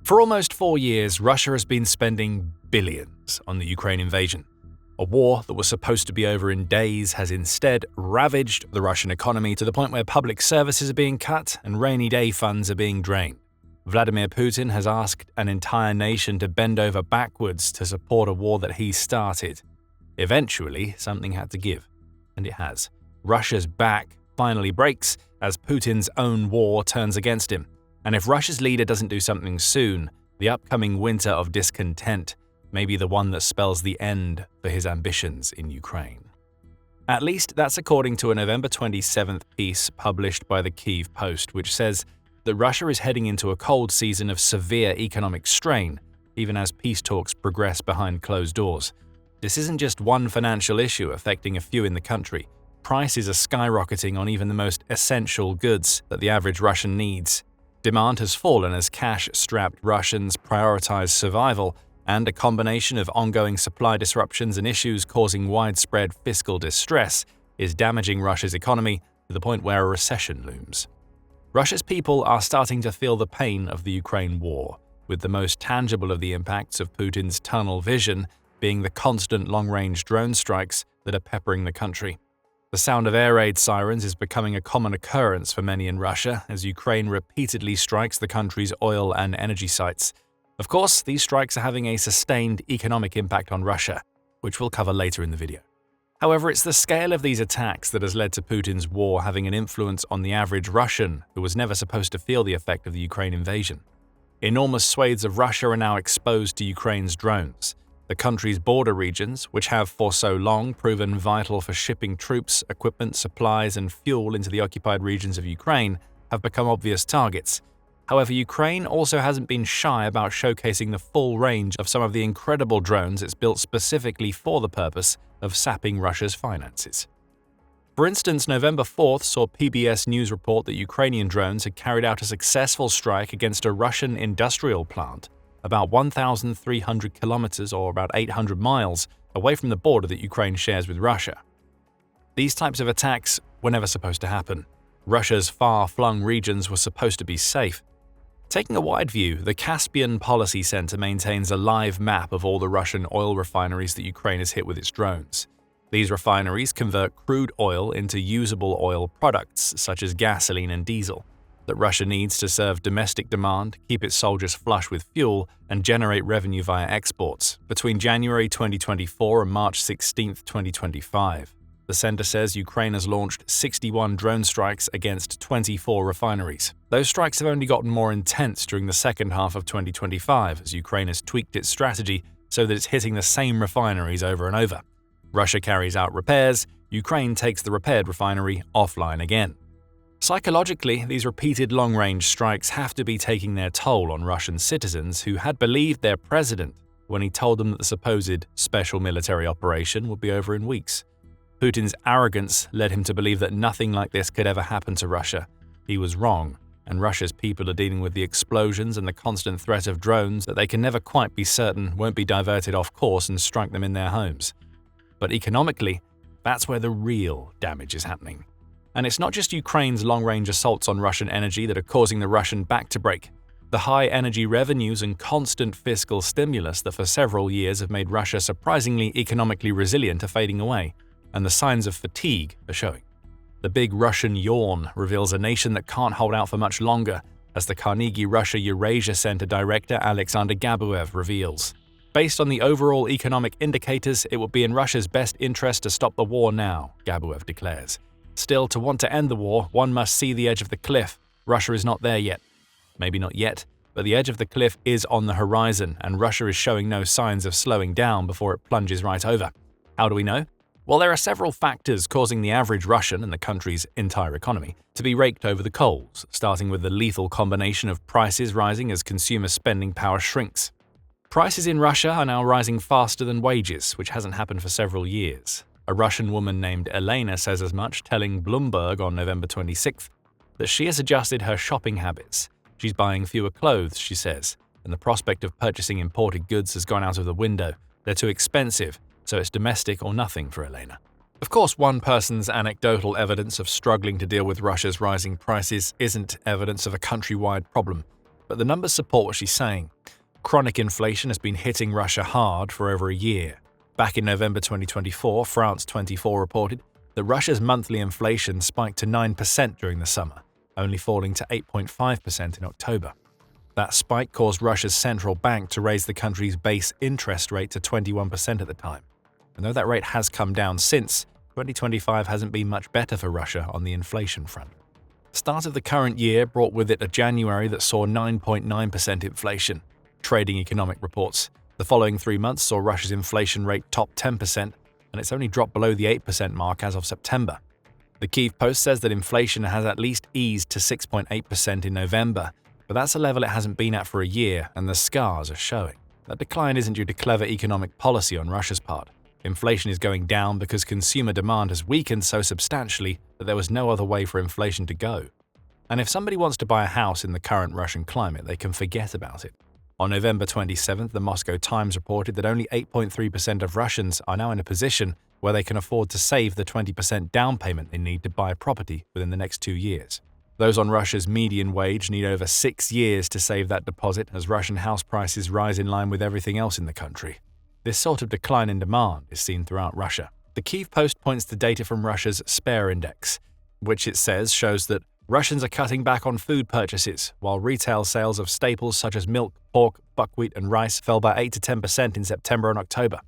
For almost 4 years, Russia has been spending billions on the Ukraine invasion. A war that was supposed to be over in days has instead ravaged the Russian economy to the point where public services are being cut and rainy day funds are being drained. Vladimir Putin has asked an entire nation to bend over backwards to support a war that he started. Eventually, something had to give, and it has. Russia's back finally breaks as Putin's own war turns against him. And if Russia's leader doesn't do something soon, the upcoming winter of discontent may be the one that spells the end for his ambitions in Ukraine. At least that's according to a November 27th piece published by the Kyiv Post, which says that Russia is heading into a cold season of severe economic strain, even as peace talks progress behind closed doors. This isn't just one financial issue affecting a few in the country. Prices are skyrocketing on even the most essential goods that the average Russian needs. Demand has fallen as cash-strapped Russians prioritize survival, and a combination of ongoing supply disruptions and issues causing widespread fiscal distress is damaging Russia's economy to the point where a recession looms. Russia's people are starting to feel the pain of the Ukraine war, with the most tangible of the impacts of Putin's tunnel vision being the constant long-range drone strikes that are peppering the country. The sound of air raid sirens is becoming a common occurrence for many in Russia as Ukraine repeatedly strikes the country's oil and energy sites. Of course, these strikes are having a sustained economic impact on Russia, which we'll cover later in the video. However, it's the scale of these attacks that has led to Putin's war having an influence on the average Russian who was never supposed to feel the effect of the Ukraine invasion. Enormous swathes of Russia are now exposed to Ukraine's drones. The country's border regions, which have for so long proven vital for shipping troops, equipment, supplies, and fuel into the occupied regions of Ukraine, have become obvious targets. However, Ukraine also hasn't been shy about showcasing the full range of some of the incredible drones it's built specifically for the purpose of sapping Russia's finances. For instance, November 4th saw PBS News report that Ukrainian drones had carried out a successful strike against a Russian industrial plant about 1,300 kilometers or about 800 miles away from the border that Ukraine shares with Russia. These types of attacks were never supposed to happen. Russia's far-flung regions were supposed to be safe. Taking a wide view, the Caspian Policy Center maintains a live map of all the Russian oil refineries that Ukraine has hit with its drones. These refineries convert crude oil into usable oil products such as gasoline and diesel that Russia needs to serve domestic demand, keep its soldiers flush with fuel, and generate revenue via exports between January 2024 and March 16, 2025. The center says Ukraine has launched 61 drone strikes against 24 refineries. Those strikes have only gotten more intense during the second half of 2025 as Ukraine has tweaked its strategy so that it's hitting the same refineries over and over. Russia carries out repairs, Ukraine takes the repaired refinery offline again. Psychologically, these repeated long-range strikes have to be taking their toll on Russian citizens who had believed their president when he told them that the supposed special military operation would be over in weeks. Putin's arrogance led him to believe that nothing like this could ever happen to Russia. He was wrong, and Russia's people are dealing with the explosions and the constant threat of drones that they can never quite be certain won't be diverted off course and strike them in their homes. But economically, that's where the real damage is happening. And it's not just Ukraine's long-range assaults on Russian energy that are causing the Russian back to break. The high energy revenues and constant fiscal stimulus that for several years have made Russia surprisingly economically resilient are fading away, and the signs of fatigue are showing. The big Russian yawn reveals a nation that can't hold out for much longer, as the Carnegie Russia Eurasia Center director Alexander Gabuev reveals. Based on the overall economic indicators, it would be in Russia's best interest to stop the war now, Gabuev declares. Still, to want to end the war, one must see the edge of the cliff. Russia is not there yet. Maybe not yet, but the edge of the cliff is on the horizon, and Russia is showing no signs of slowing down before it plunges right over. How do we know? Well, there are several factors causing the average Russian and the country's entire economy to be raked over the coals, starting with the lethal combination of prices rising as consumer spending power shrinks. Prices in Russia are now rising faster than wages, which hasn't happened for several years. A Russian woman named Elena says as much, telling Bloomberg on November 26th that she has adjusted her shopping habits. She's buying fewer clothes, she says, and the prospect of purchasing imported goods has gone out of the window. They're too expensive, so it's domestic or nothing for Elena. Of course, one person's anecdotal evidence of struggling to deal with Russia's rising prices isn't evidence of a countrywide problem, but the numbers support what she's saying. Chronic inflation has been hitting Russia hard for over a year. Back in November 2024, France 24 reported that Russia's monthly inflation spiked to 9% during the summer, only falling to 8.5% in October. That spike caused Russia's central bank to raise the country's base interest rate to 21% at the time. And though that rate has come down since, 2025 hasn't been much better for Russia on the inflation front. The start of the current year brought with it a January that saw 9.9% inflation. Trading economic reports. The following 3 months saw Russia's inflation rate top 10%, and it's only dropped below the 8% mark as of September. The Kyiv Post says that inflation has at least eased to 6.8% in November, but that's a level it hasn't been at for a year, and the scars are showing. That decline isn't due to clever economic policy on Russia's part. Inflation is going down because consumer demand has weakened so substantially that there was no other way for inflation to go. And if somebody wants to buy a house in the current Russian climate, they can forget about it. On November 27th, the Moscow Times reported that only 8.3% of Russians are now in a position where they can afford to save the 20% down payment they need to buy a property within the next 2 years. Those on Russia's median wage need over 6 years to save that deposit as Russian house prices rise in line with everything else in the country. This sort of decline in demand is seen throughout Russia. The Kyiv Post points to data from Russia's Spare Index, which it says shows that Russians are cutting back on food purchases, while retail sales of staples such as milk, pork, buckwheat, and rice fell by 8 to 10% in September and October.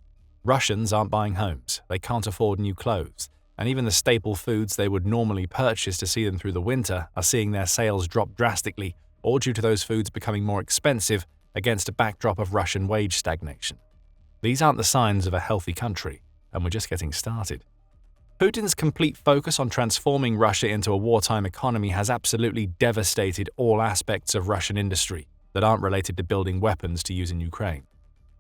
Russians aren't buying homes, they can't afford new clothes, and even the staple foods they would normally purchase to see them through the winter are seeing their sales drop drastically, all due to those foods becoming more expensive against a backdrop of Russian wage stagnation. These aren't the signs of a healthy country, and we're just getting started. Putin's complete focus on transforming Russia into a wartime economy has absolutely devastated all aspects of Russian industry that aren't related to building weapons to use in Ukraine.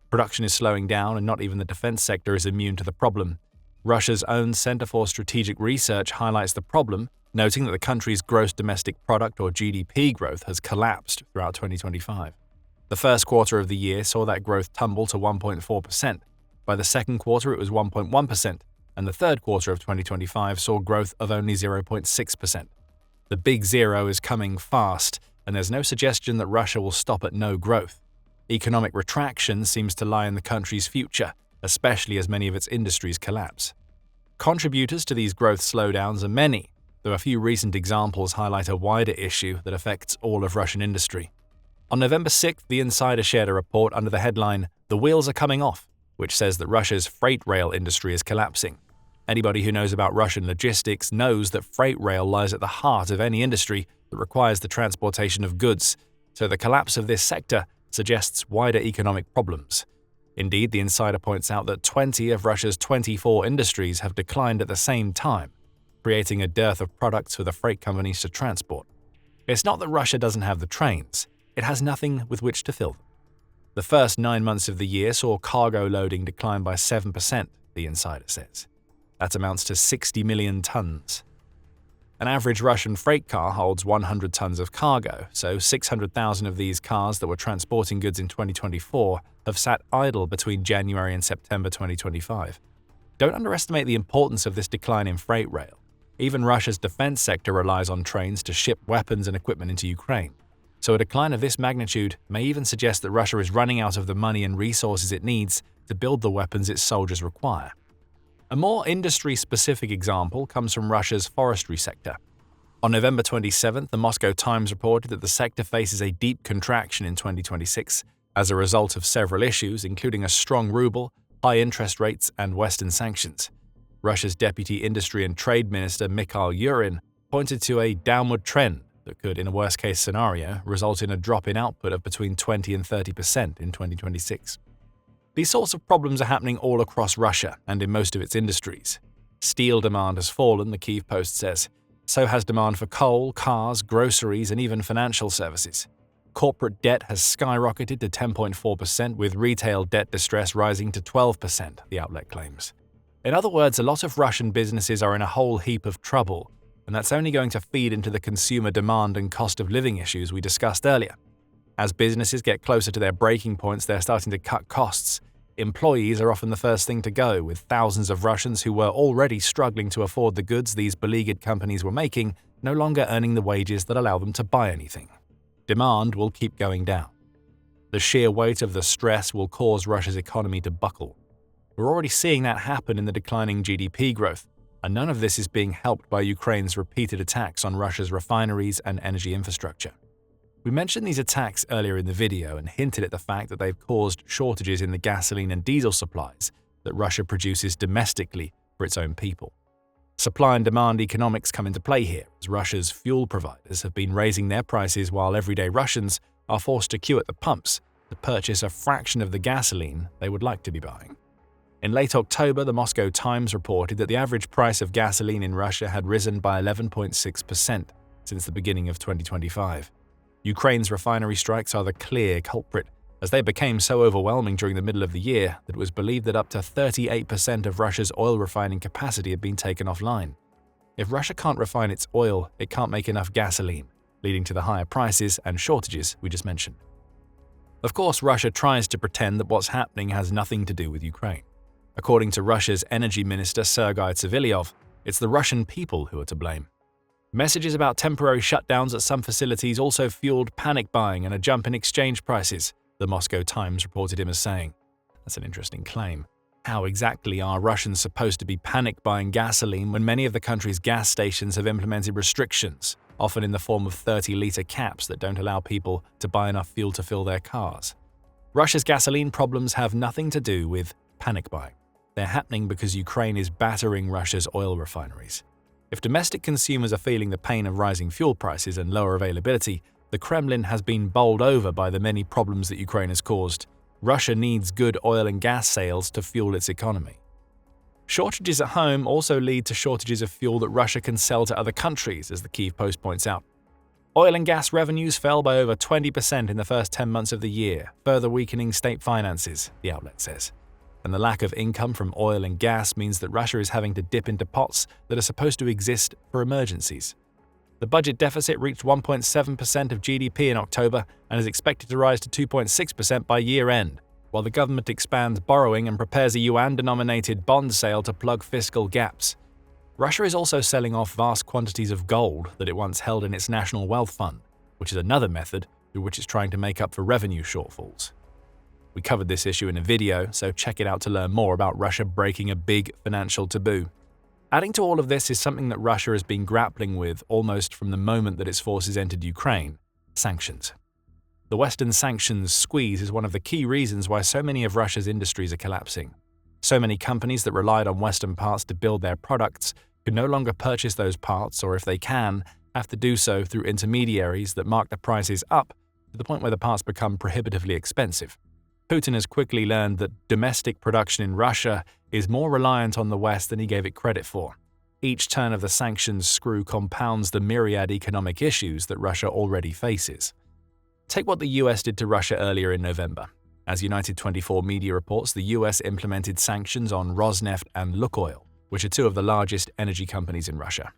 Production is slowing down, and not even the defense sector is immune to the problem. Russia's own Center for Strategic Research highlights the problem, noting that the country's gross domestic product or GDP growth has collapsed throughout 2025. The first quarter of the year saw that growth tumble to 1.4%. By the second quarter, it was 1.1%, and the third quarter of 2025 saw growth of only 0.6%. The big zero is coming fast, and there's no suggestion that Russia will stop at no growth. Economic retraction seems to lie in the country's future, especially as many of its industries collapse. Contributors to these growth slowdowns are many, though a few recent examples highlight a wider issue that affects all of Russian industry. On November 6th, The Insider shared a report under the headline, "The Wheels Are Coming Off," which says that Russia's freight rail industry is collapsing. Anybody who knows about Russian logistics knows that freight rail lies at the heart of any industry that requires the transportation of goods, so the collapse of this sector suggests wider economic problems. Indeed, The Insider points out that 20 of Russia's 24 industries have declined at the same time, creating a dearth of products for the freight companies to transport. It's not that Russia doesn't have the trains, it has nothing with which to fill them. The first 9 months of the year saw cargo loading decline by 7%, The Insider says. That amounts to 60 million tons. An average Russian freight car holds 100 tons of cargo, so 600,000 of these cars that were transporting goods in 2024 have sat idle between January and September 2025. Don't underestimate the importance of this decline in freight rail. Even Russia's defense sector relies on trains to ship weapons and equipment into Ukraine. So a decline of this magnitude may even suggest that Russia is running out of the money and resources it needs to build the weapons its soldiers require. A more industry-specific example comes from Russia's forestry sector. On November 27th, the Moscow Times reported that the sector faces a deep contraction in 2026 as a result of several issues, including a strong ruble, high interest rates, and Western sanctions. Russia's Deputy Industry and Trade Minister Mikhail Yurin pointed to a downward trend that could, in a worst-case scenario, result in a drop in output of between 20 and 30% in 2026. These sorts of problems are happening all across Russia and in most of its industries. Steel demand has fallen, the Kyiv Post says. So has demand for coal, cars, groceries, and even financial services. Corporate debt has skyrocketed to 10.4%, with retail debt distress rising to 12%, the outlet claims. In other words, a lot of Russian businesses are in a whole heap of trouble, and that's only going to feed into the consumer demand and cost of living issues we discussed earlier. As businesses get closer to their breaking points, they're starting to cut costs. Employees are often the first thing to go, with thousands of Russians who were already struggling to afford the goods these beleaguered companies were making no longer earning the wages that allow them to buy anything. Demand will keep going down. The sheer weight of the stress will cause Russia's economy to buckle. We're already seeing that happen in the declining GDP growth, and none of this is being helped by Ukraine's repeated attacks on Russia's refineries and energy infrastructure. We mentioned these attacks earlier in the video and hinted at the fact that they've caused shortages in the gasoline and diesel supplies that Russia produces domestically for its own people. Supply and demand economics come into play here, as Russia's fuel providers have been raising their prices while everyday Russians are forced to queue at the pumps to purchase a fraction of the gasoline they would like to be buying. In late October, the Moscow Times reported that the average price of gasoline in Russia had risen by 11.6% since the beginning of 2025. Ukraine's refinery strikes are the clear culprit, as they became so overwhelming during the middle of the year that it was believed that up to 38% of Russia's oil refining capacity had been taken offline. If Russia can't refine its oil, it can't make enough gasoline, leading to the higher prices and shortages we just mentioned. Of course, Russia tries to pretend that what's happening has nothing to do with Ukraine. According to Russia's energy minister Sergei Tsevilyov, it's the Russian people who are to blame. Messages about temporary shutdowns at some facilities also fueled panic buying and a jump in exchange prices, the Moscow Times reported him as saying. That's an interesting claim. How exactly are Russians supposed to be panic buying gasoline when many of the country's gas stations have implemented restrictions, often in the form of 30-litre caps that don't allow people to buy enough fuel to fill their cars? Russia's gasoline problems have nothing to do with panic buying. They're happening because Ukraine is battering Russia's oil refineries. If domestic consumers are feeling the pain of rising fuel prices and lower availability, the Kremlin has been bowled over by the many problems that Ukraine has caused. Russia needs good oil and gas sales to fuel its economy. Shortages at home also lead to shortages of fuel that Russia can sell to other countries, as the Kyiv Post points out. Oil and gas revenues fell by over 20% in the first 10 months of the year, further weakening state finances, the outlet says. And the lack of income from oil and gas means that Russia is having to dip into pots that are supposed to exist for emergencies. The budget deficit reached 1.7% of GDP in October and is expected to rise to 2.6% by year-end, while the government expands borrowing and prepares a yuan-denominated bond sale to plug fiscal gaps. Russia is also selling off vast quantities of gold that it once held in its national wealth fund, which is another method through which it's trying to make up for revenue shortfalls. We covered this issue in a video, so check it out to learn more about Russia breaking a big financial taboo. Adding to all of this is something that Russia has been grappling with almost from the moment that its forces entered Ukraine: sanctions. The Western sanctions squeeze is one of the key reasons why so many of Russia's industries are collapsing. So many companies that relied on Western parts to build their products can no longer purchase those parts, or if they can, have to do so through intermediaries that mark the prices up to the point where the parts become prohibitively expensive. Putin has quickly learned that domestic production in Russia is more reliant on the West than he gave it credit for. Each turn of the sanctions screw compounds the myriad economic issues that Russia already faces. Take what the US did to Russia earlier in November. As United 24 media reports, the US implemented sanctions on Rosneft and Lukoil, which are two of the largest energy companies in Russia.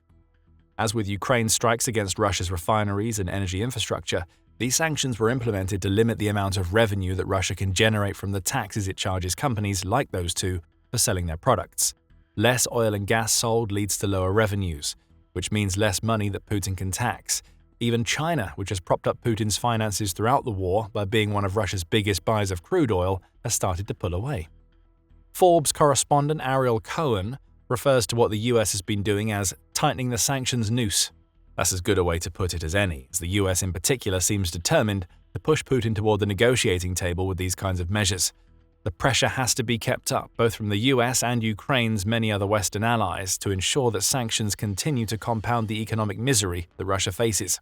As with Ukraine's strikes against Russia's refineries and energy infrastructure, these sanctions were implemented to limit the amount of revenue that Russia can generate from the taxes it charges companies like those two for selling their products. Less oil and gas sold leads to lower revenues, which means less money that Putin can tax. Even China, which has propped up Putin's finances throughout the war by being one of Russia's biggest buyers of crude oil, has started to pull away. Forbes correspondent Ariel Cohen refers to what the US has been doing as tightening the sanctions noose. That's as good a way to put it as any, as the US in particular seems determined to push Putin toward the negotiating table with these kinds of measures. The pressure has to be kept up, both from the US and Ukraine's many other Western allies, to ensure that sanctions continue to compound the economic misery that Russia faces.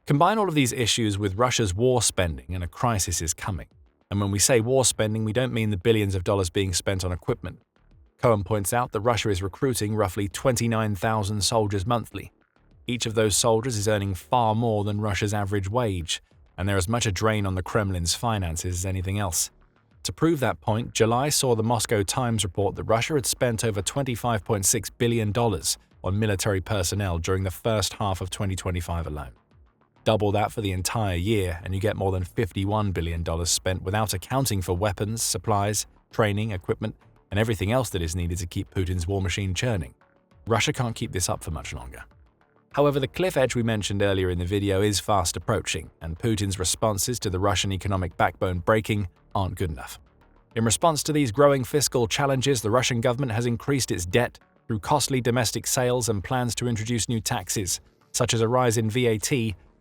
Combine all of these issues with Russia's war spending, and a crisis is coming. And when we say war spending, we don't mean the billions of dollars being spent on equipment. Cohen points out that Russia is recruiting roughly 29,000 soldiers monthly. Each of those soldiers is earning far more than Russia's average wage, and they're as much a drain on the Kremlin's finances as anything else. To prove that point, July saw the Moscow Times report that Russia had spent over $25.6 billion on military personnel during the first half of 2025 alone. Double that for the entire year, and you get more than $51 billion spent without accounting for weapons, supplies, training, equipment, and everything else that is needed to keep Putin's war machine churning. Russia can't keep this up for much longer. However, the cliff edge we mentioned earlier in the video is fast approaching, and Putin's responses to the Russian economic backbone breaking aren't good enough. In response to these growing fiscal challenges, the Russian government has increased its debt through costly domestic sales and plans to introduce new taxes, such as a rise in VAT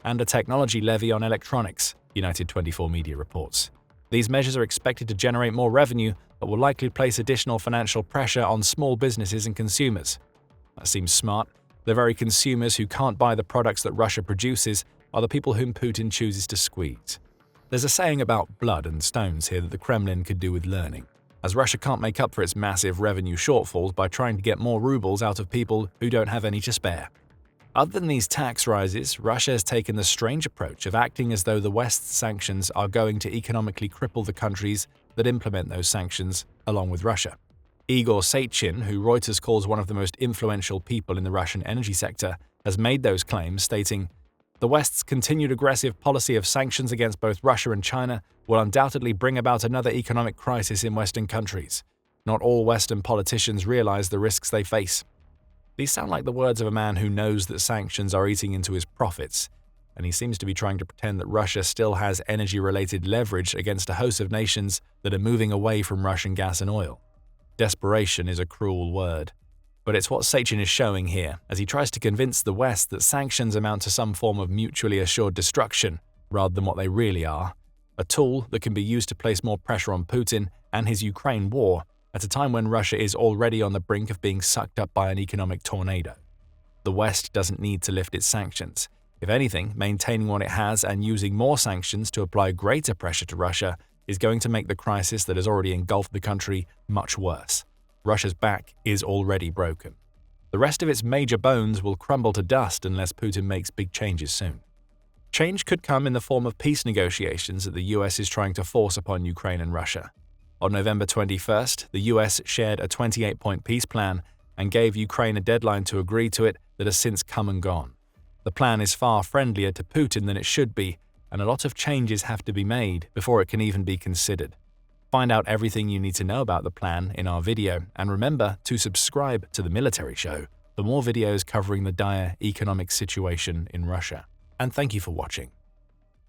and a technology levy on electronics, United 24 media reports. These measures are expected to generate more revenue, but will likely place additional financial pressure on small businesses and consumers. That seems smart. The very consumers who can't buy the products that Russia produces are the people whom Putin chooses to squeeze. There's a saying about blood and stones here that the Kremlin could do with learning, as Russia can't make up for its massive revenue shortfalls by trying to get more rubles out of people who don't have any to spare. Other than these tax rises, Russia has taken the strange approach of acting as though the West's sanctions are going to economically cripple the countries that implement those sanctions along with Russia. Igor Sechin, who Reuters calls one of the most influential people in the Russian energy sector, has made those claims, stating, "The West's continued aggressive policy of sanctions against both Russia and China will undoubtedly bring about another economic crisis in Western countries. Not all Western politicians realize the risks they face." These sound like the words of a man who knows that sanctions are eating into his profits, and he seems to be trying to pretend that Russia still has energy-related leverage against a host of nations that are moving away from Russian gas and oil. Desperation is a cruel word, but it's what Sechin is showing here as he tries to convince the West that sanctions amount to some form of mutually assured destruction rather than what they really are, a tool that can be used to place more pressure on Putin and his Ukraine war at a time when Russia is already on the brink of being sucked up by an economic tornado. The West doesn't need to lift its sanctions. If anything, maintaining what it has and using more sanctions to apply greater pressure to Russia is going to make the crisis that has already engulfed the country much worse. Russia's back is already broken. The rest of its major bones will crumble to dust unless Putin makes big changes soon. Change could come in the form of peace negotiations that the US is trying to force upon Ukraine and Russia. On November 21st, the US shared a 28-point peace plan and gave Ukraine a deadline to agree to it that has since come and gone. The plan is far friendlier to Putin than it should be, and a lot of changes have to be made before it can even be considered. Find out everything you need to know about the plan in our video, and remember to subscribe to the Military Show for more videos covering the dire economic situation in Russia. And thank you for watching.